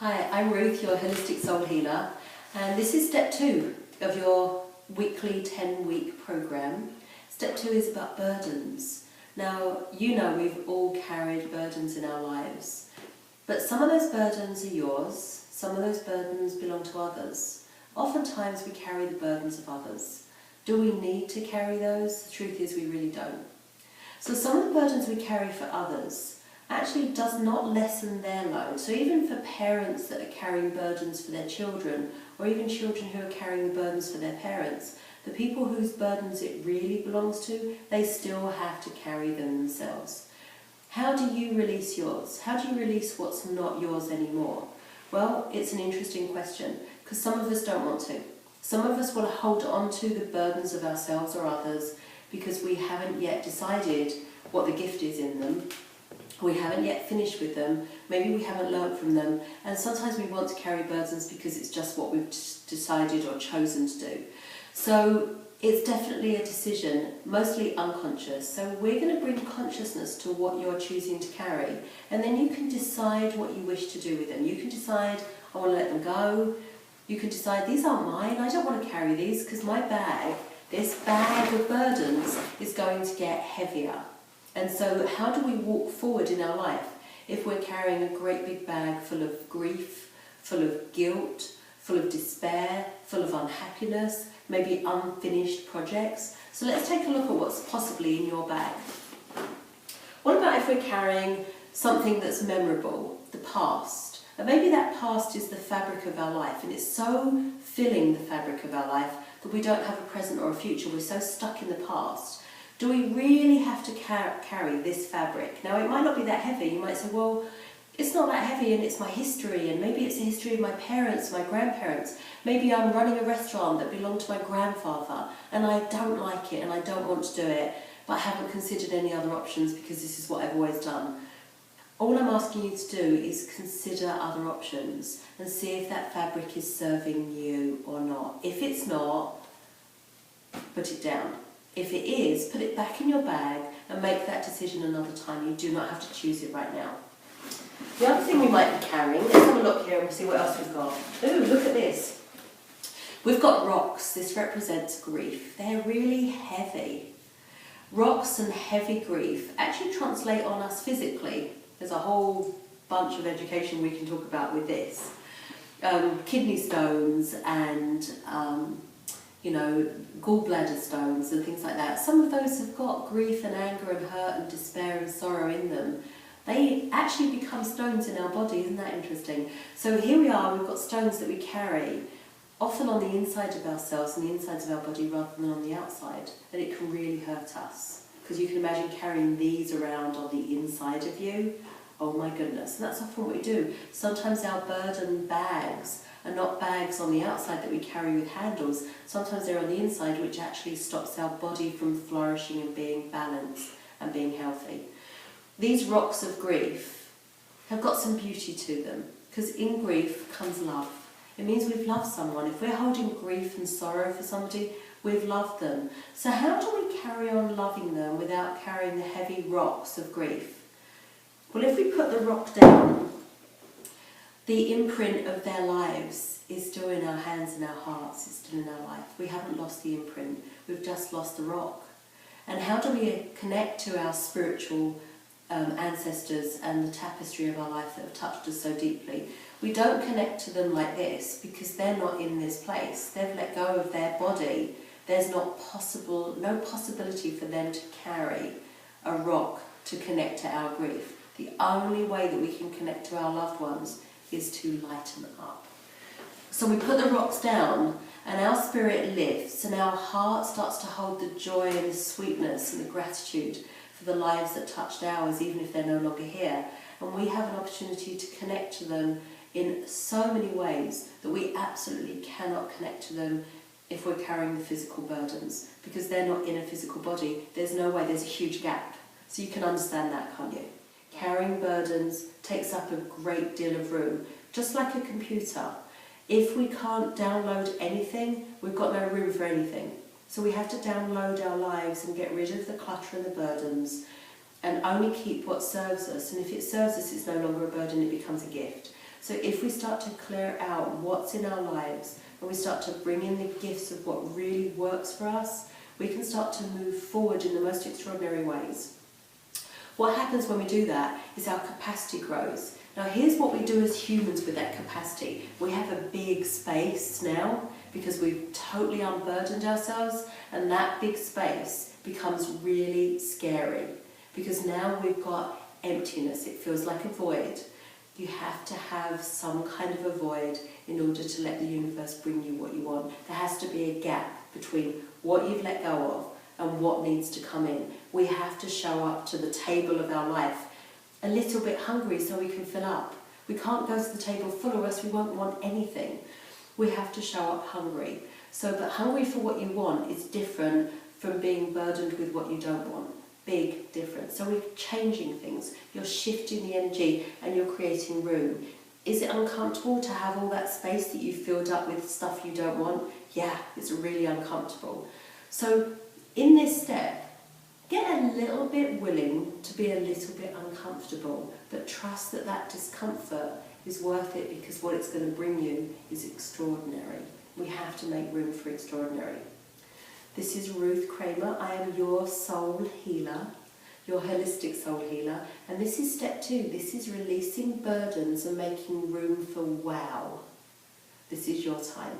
Hi, I'm Ruth, your Holistic Soul Healer, and this is step 2 of your weekly 10-week program. Step 2 is about burdens. Now, you know we've all carried burdens in our lives, but some of those burdens are yours, some of those burdens belong to others. Oftentimes we carry the burdens of others. Do we need to carry those? The truth is we really don't. So some of the burdens we carry for others actually does not lessen their load. So even for parents that are carrying burdens for their children, or even children who are carrying the burdens for their parents, the people whose burdens it really belongs to, they still have to carry them themselves. How do you release yours? How do you release what's not yours anymore? Well, it's an interesting question, because some of us don't want to. Some of us want to hold on to the burdens of ourselves or others because we haven't yet decided what the gift is in them. We haven't yet finished with them, maybe we haven't learnt from them, and sometimes we want to carry burdens because it's just what we've decided or chosen to do. So it's definitely a decision, mostly unconscious. So we're going to bring consciousness to what you're choosing to carry, and then you can decide what you wish to do with them. You can decide, I want to let them go. You can decide, these aren't mine, I don't want to carry these because my bag, this bag of burdens, is going to get heavier. And so how do we walk forward in our life if we're carrying a great big bag full of grief, full of guilt, full of despair, full of unhappiness, maybe unfinished projects? So let's take a look at what's possibly in your bag. What about if we're carrying something that's memorable, the past? And maybe that past is the fabric of our life, and it's so filling the fabric of our life that we don't have a present or a future. We're so stuck in the past. Do we really have to carry this fabric? Now, it might not be that heavy. You might say, well, it's not that heavy and it's my history, and maybe it's the history of my parents, my grandparents. Maybe I'm running a restaurant that belonged to my grandfather and I don't like it and I don't want to do it, but I haven't considered any other options because this is what I've always done. All I'm asking you to do is consider other options and see if that fabric is serving you or not. If it's not, put it down. If it is, put it back in your bag and make that decision another time. You do not have to choose it right now. The other thing we might be carrying, let's have a look here and see what else we've got. Ooh, look at this. We've got rocks. This represents grief. They're really heavy. Rocks and heavy grief actually translate on us physically. There's a whole bunch of education we can talk about with this. Kidney stones and gallbladder stones and things like that. Some of those have got grief and anger and hurt and despair and sorrow in them. They actually become stones in our body. Isn't that interesting? So here we are, we've got stones that we carry, often on the inside of ourselves and the insides of our body rather than on the outside, and it can really hurt us. Because you can imagine carrying these around on the inside of you. Oh my goodness. And that's often what we do. Sometimes our burden bags are not bags on the outside that we carry with handles. Sometimes they're on the inside, which actually stops our body from flourishing and being balanced and being healthy. These rocks of grief have got some beauty to them, because in grief comes love. It means we've loved someone. If we're holding grief and sorrow for somebody, we've loved them. So how do we carry on loving them without carrying the heavy rocks of grief? Well, if we put the rock down, the imprint of their lives is still in our hands and our hearts, it's still in our life. We haven't lost the imprint, we've just lost the rock. And how do we connect to our spiritual ancestors and the tapestry of our life that have touched us so deeply? We don't connect to them like this because they're not in this place. They've let go of their body. There's no possibility for them to carry a rock to connect to our grief. The only way that we can connect to our loved ones is to lighten up. So we put the rocks down and our spirit lifts and our heart starts to hold the joy and the sweetness and the gratitude for the lives that touched ours, even if they're no longer here. And we have an opportunity to connect to them in so many ways that we absolutely cannot connect to them if we're carrying the physical burdens, because they're not in a physical body. There's no way, there's a huge gap. So you can understand that, can't you? Carrying burdens takes up a great deal of room, just like a computer. If we can't download anything, we've got no room for anything. So we have to download our lives and get rid of the clutter and the burdens and only keep what serves us. And if it serves us, it's no longer a burden, it becomes a gift. So if we start to clear out what's in our lives and we start to bring in the gifts of what really works for us, we can start to move forward in the most extraordinary ways. What happens when we do that is our capacity grows. Now here's what we do as humans with that capacity. We have a big space now because we've totally unburdened ourselves, and that big space becomes really scary because now we've got emptiness. It feels like a void. You have to have some kind of a void in order to let the universe bring you what you want. There has to be a gap between what you've let go of and what needs to come in. We have to show up to the table of our life a little bit hungry so we can fill up. We can't go to the table full or else we won't want anything. We have to show up hungry. But hungry for what you want is different from being burdened with what you don't want. Big difference. So we're changing things. You're shifting the energy and you're creating room. Is it uncomfortable to have all that space that you've filled up with stuff you don't want? Yeah, it's really uncomfortable. So in this step, get a little bit willing to be a little bit uncomfortable, but trust that that discomfort is worth it because what it's going to bring you is extraordinary. We have to make room for extraordinary. This is Ruth Kramer. I am your soul healer, your holistic soul healer, and this is step 2. This is releasing burdens and making room for wow. This is your time.